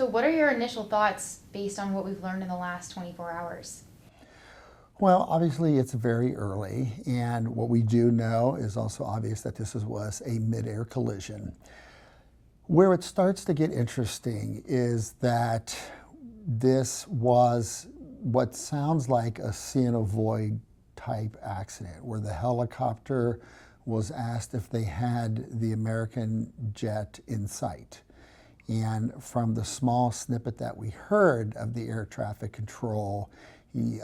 So what are your initial thoughts based on what we've learned in the last 24 hours? Well, obviously it's very early, and what we do know is also obvious that this was a mid-air collision. Where it starts to get interesting is that this was what sounds like a see and avoid type accident, where the helicopter was asked if they had the American jet in sight. And from the small snippet that we heard of the air traffic control, he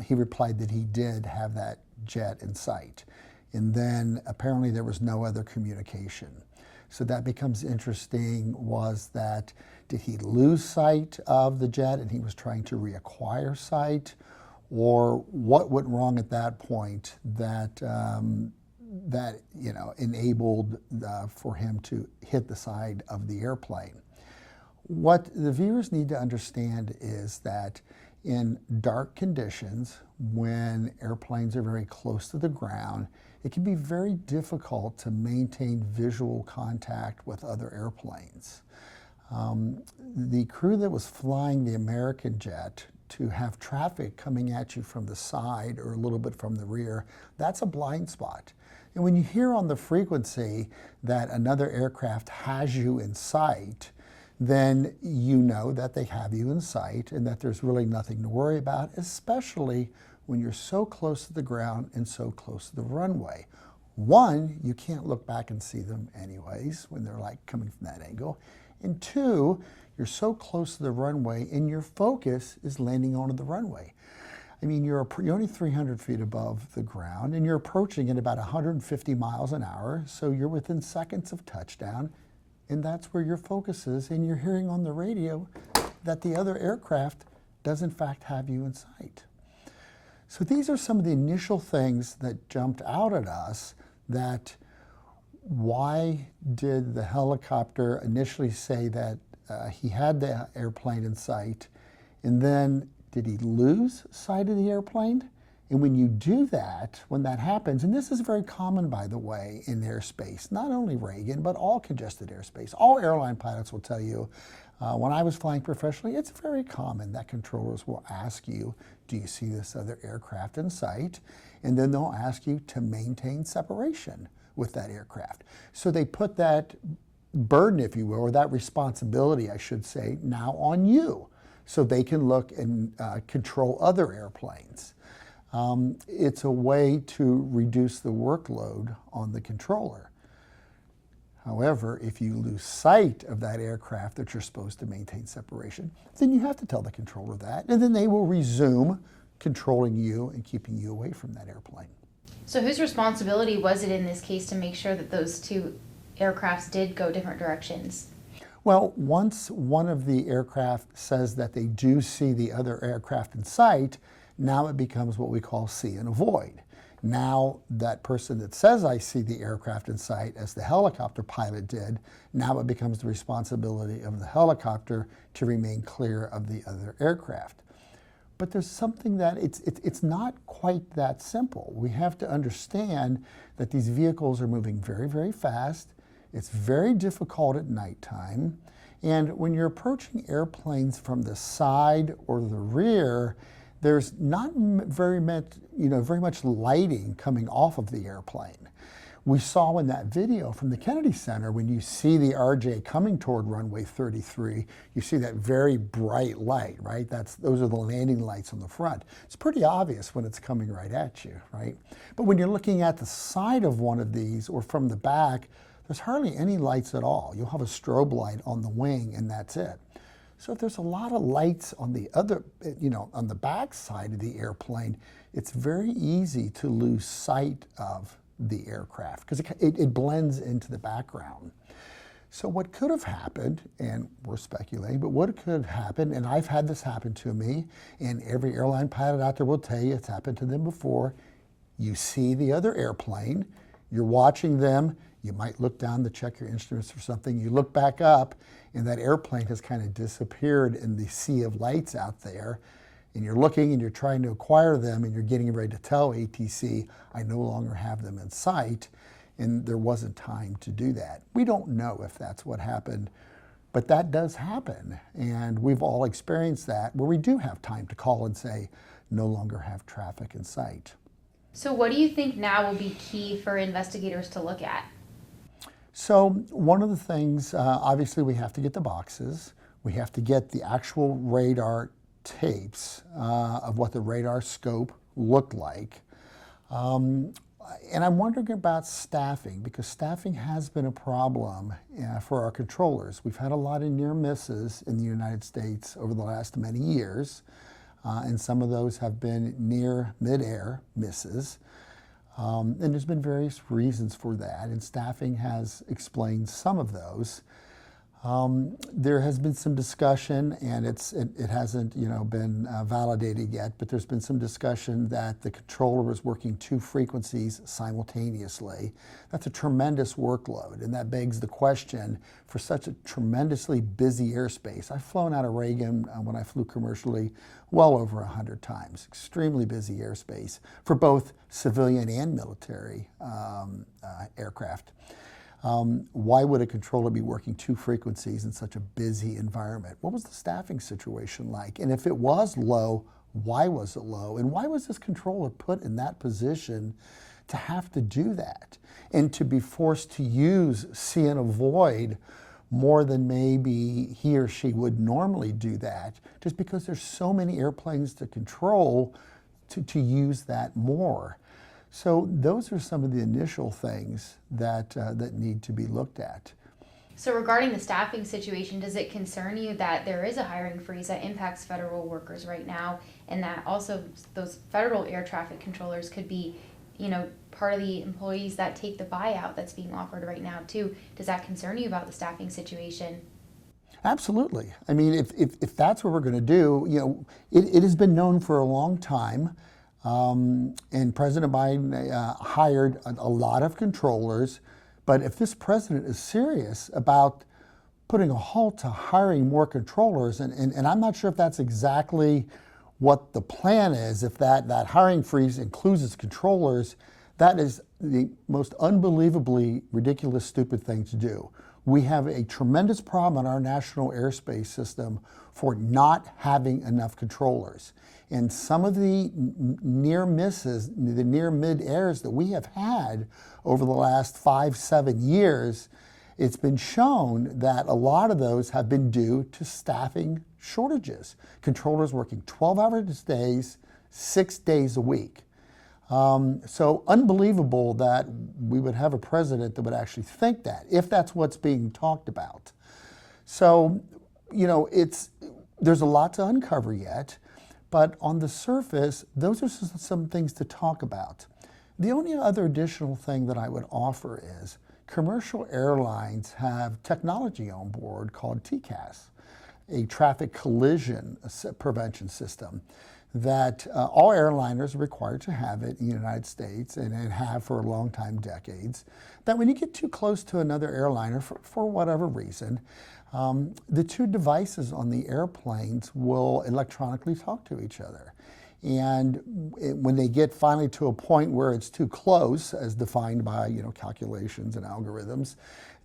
replied that he did have that jet in sight. And then apparently there was no other communication. So that becomes interesting. Was that, did he lose sight of the jet and he was trying to reacquire sight? Or what went wrong at that point that enabled for him to hit the side of the airplane? What the viewers need to understand is that in dark conditions, when airplanes are very close to the ground, it can be very difficult to maintain visual contact with other airplanes. The crew that was flying the American jet, to have traffic coming at you from the side or a little bit from the rear, that's a blind spot. And when you hear on the frequency that another aircraft has you in sight, then you know that they have you in sight and that there's really nothing to worry about, especially when you're so close to the ground and so close to the runway. One, you can't look back and see them anyways when they're like coming from that angle. And two, you're so close to the runway and your focus is landing onto the runway. I mean, you're only 300 feet above the ground and you're approaching at about 150 miles an hour, so you're within seconds of touchdown, and that's where your focus is, and you're hearing on the radio that the other aircraft does in fact have you in sight. So these are some of the initial things that jumped out at us, that why did the helicopter initially say that he had the airplane in sight, and then did he lose sight of the airplane? And when you do that, when that happens, and this is very common, by the way, in airspace, not only Reagan, but all congested airspace. All airline pilots will tell you, when I was flying professionally, it's very common that controllers will ask you, do you see this other aircraft in sight? And then they'll ask you to maintain separation with that aircraft. So they put that burden, if you will, or that responsibility, I should say, now on you, so they can look and control other airplanes. It's a way to reduce the workload on the controller. However, if you lose sight of that aircraft that you're supposed to maintain separation, then you have to tell the controller that, and then they will resume controlling you and keeping you away from that airplane. So whose responsibility was it in this case to make sure that those two aircrafts did go different directions? Well, once one of the aircraft says that they do see the other aircraft in sight, now it becomes what we call see and avoid. Now that person that says I see the aircraft in sight, as the helicopter pilot did, now it becomes the responsibility of the helicopter to remain clear of the other aircraft. But there's something that it's not quite that simple. We have to understand that these vehicles are moving very, very fast. It's very difficult at nighttime. And when you're approaching airplanes from the side or the rear, there's not very much lighting coming off of the airplane. We saw in that video from the Kennedy Center, when you see the RJ coming toward runway 33, you see that very bright light, right? Those are the landing lights on the front. It's pretty obvious when it's coming right at you, right? But when you're looking at the side of one of these or from the back, there's hardly any lights at all. You'll have a strobe light on the wing and that's it. So if there's a lot of lights on the other, on the back side of the airplane, it's very easy to lose sight of the aircraft because it blends into the background. So what could have happened, and we're speculating, but what could have happened, and I've had this happen to me, and every airline pilot out there will tell you it's happened to them before. You see the other airplane, you're watching them, you might look down to check your instruments for something, you look back up, and that airplane has kind of disappeared in the sea of lights out there, and you're looking and you're trying to acquire them and you're getting ready to tell ATC, I no longer have them in sight, and there wasn't time to do that. We don't know if that's what happened. But that does happen, and we've all experienced that, where we do have time to call and say, no longer have traffic in sight. So what do you think now will be key for investigators to look at? So one of the things, obviously we have to get the boxes. We have to get the actual radar tapes of what the radar scope looked like. And I'm wondering about staffing, because staffing has been a problem for our controllers. We've had a lot of near misses in the United States over the last many years, and some of those have been near mid-air misses. And there's been various reasons for that, and staffing has explained some of those. There has been some discussion, and it hasn't been validated yet, but there's been some discussion that the controller was working 2 frequencies simultaneously. That's a tremendous workload, and that begs the question, for such a tremendously busy airspace. I've flown out of Reagan when I flew commercially well over 100 times. Extremely busy airspace for both civilian and military aircraft. Why would a controller be working 2 frequencies in such a busy environment? What was the staffing situation like? And if it was low, why was it low? And why was this controller put in that position to have to do that? And to be forced to use see and avoid more than maybe he or she would normally do that, just because there's so many airplanes to control to use that more. So those are some of the initial things that need to be looked at. So regarding the staffing situation, does it concern you that there is a hiring freeze that impacts federal workers right now, and that also those federal air traffic controllers could be, part of the employees that take the buyout that's being offered right now too? Does that concern you about the staffing situation? Absolutely. I mean, if that's what we're going to do, it has been known for a long time. And President Biden hired a lot of controllers, but if this president is serious about putting a halt to hiring more controllers, and I'm not sure if that's exactly what the plan is, if that hiring freeze includes its controllers, that is the most unbelievably ridiculous, stupid thing to do. We have a tremendous problem in our national airspace system for not having enough controllers. And some of the near misses, the near mid-airs that we have had over the last 5-7 years, it's been shown that a lot of those have been due to staffing shortages. Controllers working 12-hour days, 6 days a week. So unbelievable that we would have a president that would actually think that, if that's what's being talked about. So, there's a lot to uncover yet, but on the surface, those are some things to talk about. The only other additional thing that I would offer is commercial airlines have technology on board called TCAS, a traffic collision prevention system that all airliners are required to have it in the United States and have for a long time, decades, that when you get too close to another airliner for whatever reason, the 2 devices on the airplanes will electronically talk to each other. And when they get finally to a point where it's too close, as defined by calculations and algorithms,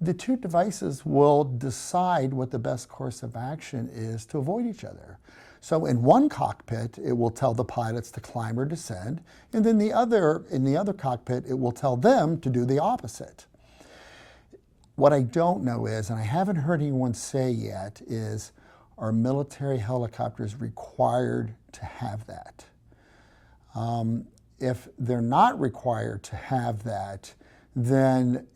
the 2 devices will decide what the best course of action is to avoid each other. So in one cockpit, it will tell the pilots to climb or descend, and then in the other cockpit, it will tell them to do the opposite. What I don't know is, and I haven't heard anyone say yet, is are military helicopters required to have that? If they're not required to have that, then,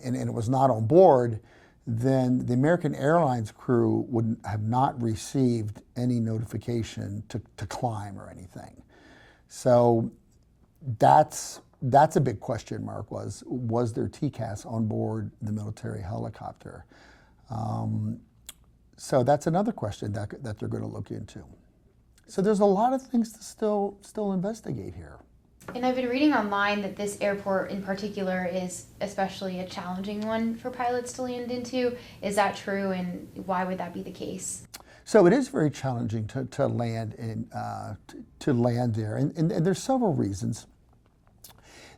and it was not on board, then the American Airlines crew would have not received any notification to climb or anything. So that's a big question mark, was there TCAS on board the military helicopter? So that's another question that they're going to look into. So there's a lot of things to still investigate here. And I've been reading online that this airport in particular is especially a challenging one for pilots to land into. Is that true, and why would that be the case? So it is very challenging to land there, and there's several reasons.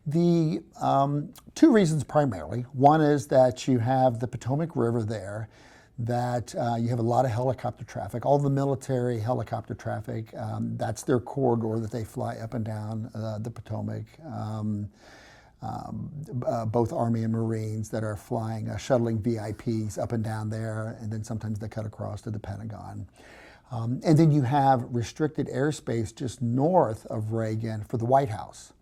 The 2 reasons primarily. One is that you have the Potomac River there that you have a lot of helicopter traffic. All the military helicopter traffic, that's their corridor that they fly up and down the Potomac. Both Army and Marines that are flying, shuttling VIPs up and down there, and then sometimes they cut across to the Pentagon. And then you have restricted airspace just north of Reagan for the White House.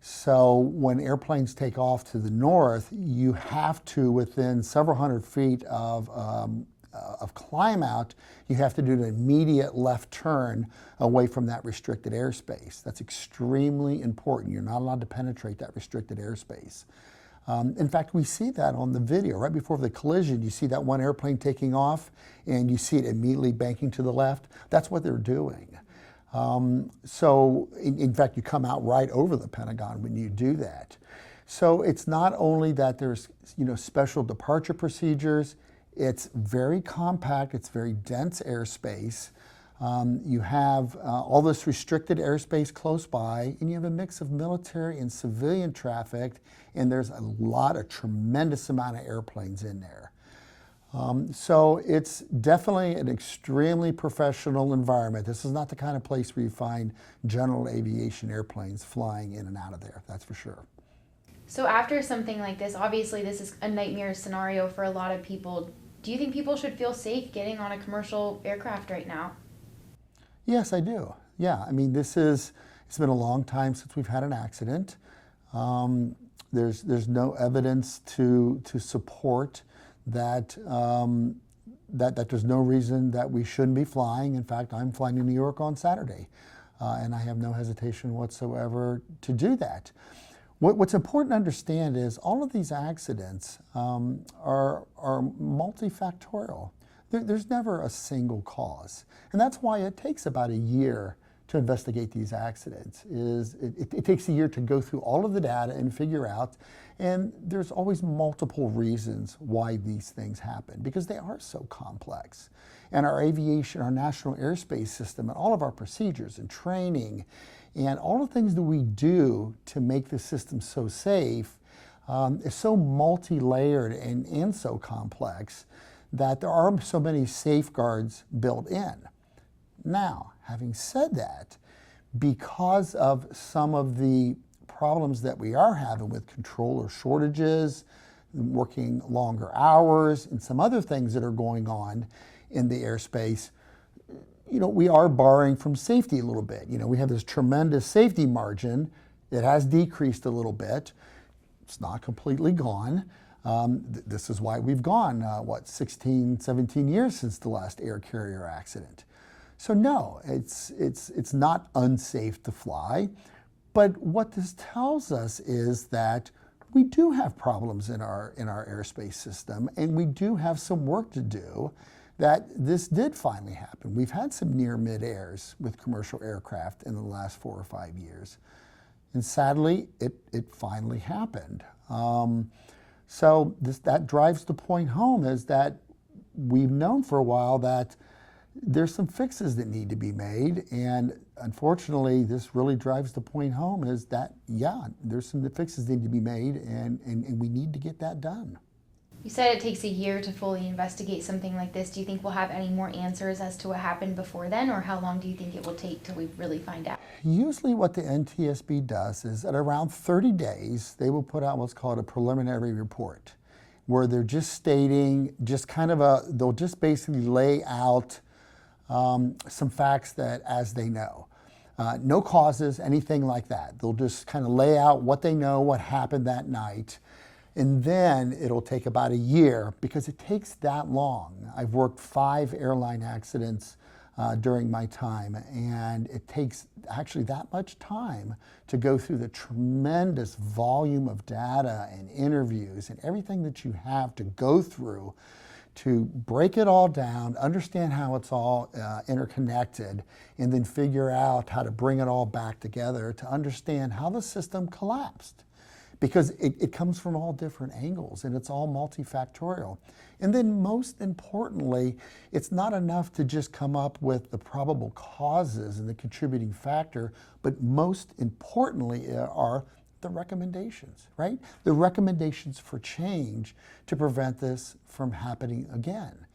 So when airplanes take off to the north, you have to, within several hundred feet of climb out, you have to do an immediate left turn away from that restricted airspace. That's extremely important. You're not allowed to penetrate that restricted airspace. In fact, we see that on the video. Right before the collision, you see that one airplane taking off, and you see it immediately banking to the left. That's what they're doing. So in fact, you come out right over the Pentagon when you do that. So it's not only that there's special departure procedures, it's very compact, it's very dense airspace. You have all this restricted airspace close by, and you have a mix of military and civilian traffic, and there's a tremendous amount of airplanes in there. So it's definitely an extremely professional environment. This is not the kind of place where you find general aviation airplanes flying in and out of there, that's for sure. So after something like this, obviously this is a nightmare scenario for a lot of people. Do you think people should feel safe getting on a commercial aircraft right now? Yes, I do. Yeah, I mean, it's been a long time since we've had an accident. There's no evidence to support that there's no reason that we shouldn't be flying. In fact, I'm flying to New York on Saturday, and I have no hesitation whatsoever to do that. What's important to understand is all of these accidents are multifactorial. There's never a single cause, and that's why it takes about a year to investigate these accidents. It takes a year to go through all of the data and figure out, and there's always multiple reasons why these things happen because they are so complex. And our aviation, our national airspace system, and all of our procedures and training, and all the things that we do to make the system so safe is so multi-layered and so complex that there are so many safeguards built in. Now, having said that, because of some of the problems that we are having with controller shortages, working longer hours, and some other things that are going on in the airspace, we are borrowing from safety a little bit. We have this tremendous safety margin. It has decreased a little bit. It's not completely gone. This is why we've gone, 16, 17 years since the last air carrier accident. So no, it's not unsafe to fly, but what this tells us is that we do have problems in our airspace system, and we do have some work to do that this did finally happen. We've had some near mid-airs with commercial aircraft in the last 4 or 5 years, and sadly, it finally happened. So that drives the point home is that we've known for a while that there's some fixes that need to be made, and unfortunately this really drives the point home is that, yeah, there's some fixes that need to be made, and we need to get that done. You said it takes a year to fully investigate something like this. Do you think we'll have any more answers as to what happened before then, or how long do you think it will take till we really find out? Usually what the NTSB does is at around 30 days, they will put out what's called a preliminary report, where they're just stating, they'll just basically lay out some facts that as they know. No causes, anything like that. They'll just kind of lay out what they know, what happened that night. And then it'll take about a year because it takes that long. I've worked 5 airline accidents during my time, and it takes actually that much time to go through the tremendous volume of data and interviews and everything that you have to go through to break it all down, understand how it's all interconnected, and then figure out how to bring it all back together to understand how the system collapsed. Because it comes from all different angles, and it's all multifactorial. And then most importantly, it's not enough to just come up with the probable causes and the contributing factor, but most importantly are the recommendations, right? The recommendations for change to prevent this from happening again.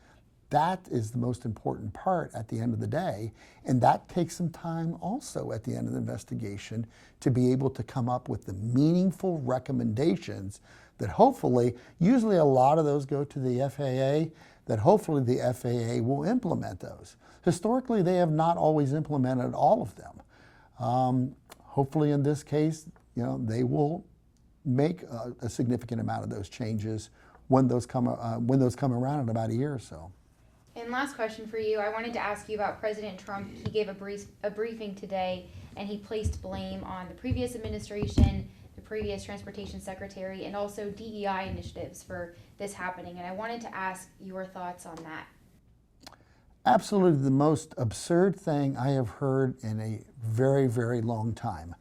That is the most important part at the end of the day, and that takes some time also at the end of the investigation to be able to come up with the meaningful recommendations that hopefully, usually a lot of those go to the FAA, that hopefully the FAA will implement those. Historically, they have not always implemented all of them. Hopefully in this case, they will make a significant amount of those changes when those come around in about a year or so. And last question for you, I wanted to ask you about President Trump. He gave a briefing today, and he placed blame on the previous administration, the previous transportation secretary, and also DEI initiatives for this happening. And I wanted to ask your thoughts on that. Absolutely the most absurd thing I have heard in a very, very long time.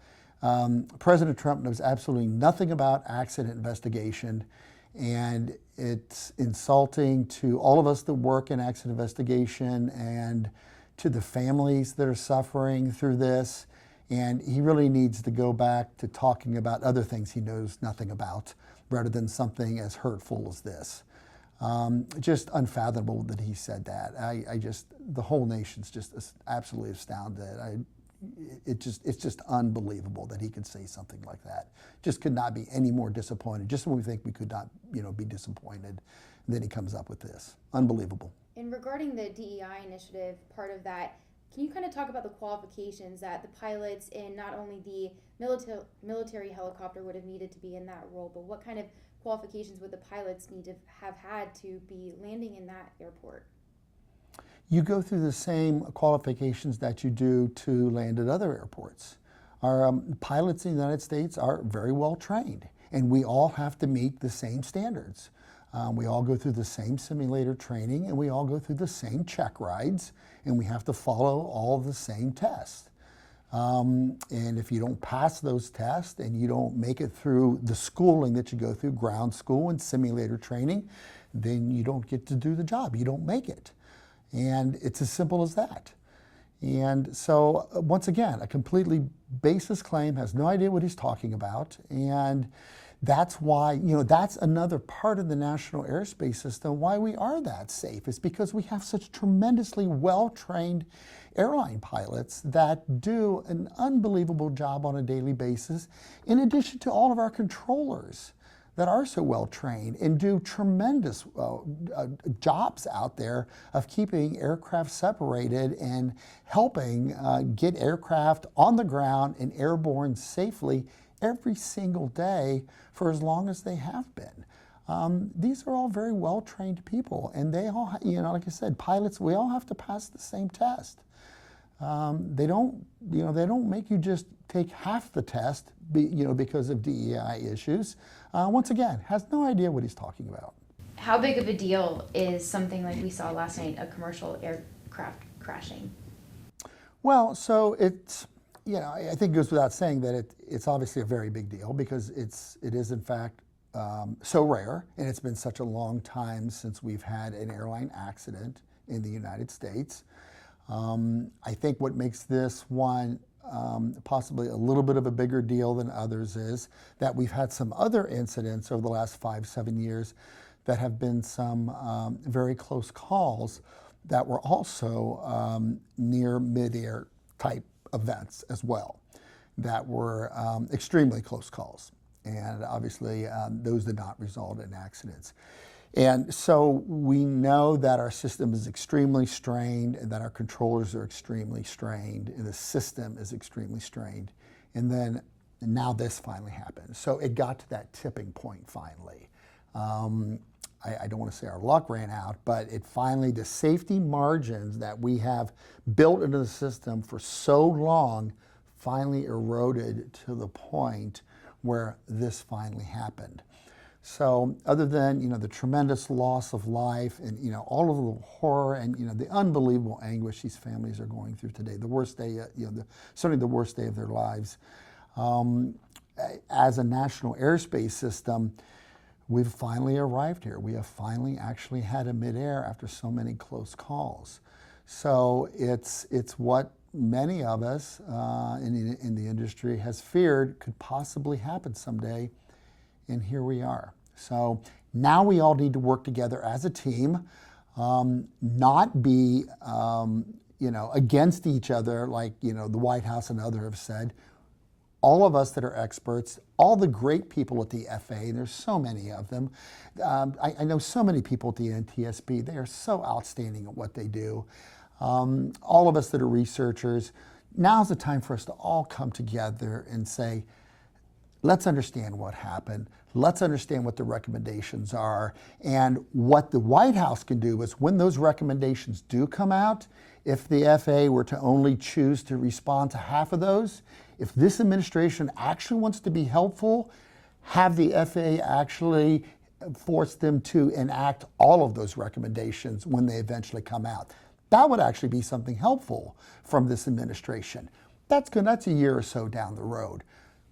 President Trump knows absolutely nothing about accident investigation, and it's insulting to all of us that work in accident investigation and to the families that are suffering through this. And he really needs to go back to talking about other things he knows nothing about rather than something as hurtful as this. Just unfathomable that he said that. The whole nation's just absolutely astounded. It's just unbelievable that he could say something like that. Just could not be any more disappointed. Just when we think we could not, be disappointed, then he comes up with this. Unbelievable. And regarding the DEI initiative, part of that, can you kind of talk about the qualifications that the pilots in not only the military helicopter would have needed to be in that role, but what kind of qualifications would the pilots need to have had to be landing in that airport? You go through the same qualifications that you do to land at other airports. Our pilots in the United States are very well trained, and we all have to meet the same standards. We all go through the same simulator training, and we all go through the same check rides, and we have to follow all the same tests. And if you don't pass those tests and you don't make it through the schooling that you go through, ground school and simulator training, then you don't get to do the job. You don't make it. And it's as simple as that. And so, once again, a completely baseless claim, has no idea what he's talking about. And that's why, that's another part of the national airspace system, why we are that safe, is because we have such tremendously well-trained airline pilots that do an unbelievable job on a daily basis, in addition to all of our controllers that are so well trained and do tremendous jobs out there of keeping aircraft separated and helping get aircraft on the ground and airborne safely every single day for as long as they have been. These are all very well trained people, and they all, like I said, pilots, we all have to pass the same test. They don't make you just take half the test, because of DEI issues. Once again, has no idea what he's talking about. How big of a deal is something like we saw last night, a commercial aircraft crashing? Well, so it's, I think it goes without saying that it's obviously a very big deal, because it is in fact so rare, and it's been such a long time since we've had an airline accident in the United States. I think what makes this one possibly a little bit of a bigger deal than others is that we've had some other incidents over the last 5-7 years that have been some very close calls that were also near mid-air type events as well, that were extremely close calls. And obviously those did not result in accidents. And so we know that our system is extremely strained, and that our controllers are extremely strained, and the system is extremely strained. And now this finally happened. So it got to that tipping point finally. I don't want to say our luck ran out, but it finally, the safety margins that we have built into the system for so long finally eroded to the point where this finally happened. So other than, the tremendous loss of life and, all of the horror and, the unbelievable anguish these families are going through today, the worst day, certainly the worst day of their lives, as a national airspace system, we've finally arrived here. We have finally actually had a midair after so many close calls. So it's what many of us in the industry has feared could possibly happen someday, and here we are. So now we all need to work together as a team. not be against each other like the White House and others have said. All of us that are experts, all the great people at the FAA, and there's so many of them. I know so many people at the NTSB. They are so outstanding at what they do. All of us that are researchers, now's the time for us to all come together and say, let's understand what happened. Let's understand what the recommendations are. And what the White House can do is when those recommendations do come out, if the FAA were to only choose to respond to half of those, if this administration actually wants to be helpful, have the FAA actually force them to enact all of those recommendations when they eventually come out. That would actually be something helpful from this administration. That's good. That's a year or so down the road.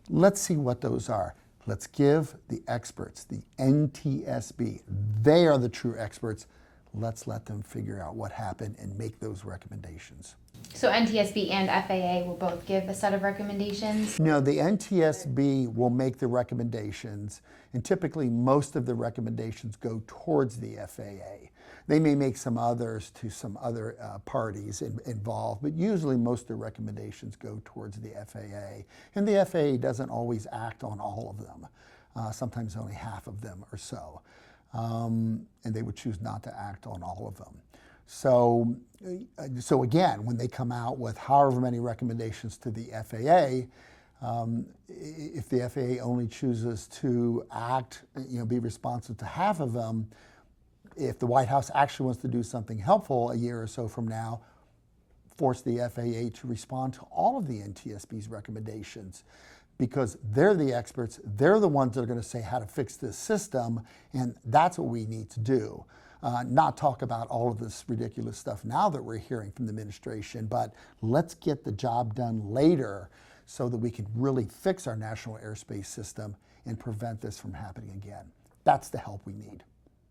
Let's see what those are. Let's give the experts, the NTSB, they are the true experts. Let's let them figure out what happened and make those recommendations. So NTSB and FAA will both give a set of recommendations? No, the NTSB will make the recommendations, and typically most of the recommendations go towards the FAA. They may make some others to some other parties involved, but usually most of the recommendations go towards the FAA. And the FAA doesn't always act on all of them, sometimes only half of them or so. And they would choose not to act on all of them. So again, when they come out with however many recommendations to the FAA, if the FAA only chooses to act, be responsive to half of them, if the White House actually wants to do something helpful a year or so from now, force the FAA to respond to all of the NTSB's recommendations, because they're the experts, they're the ones that are going to say how to fix this system, and that's what we need to do. Not talk about all of this ridiculous stuff now that we're hearing from the administration, but let's get the job done later so that we can really fix our national airspace system and prevent this from happening again. That's the help we need.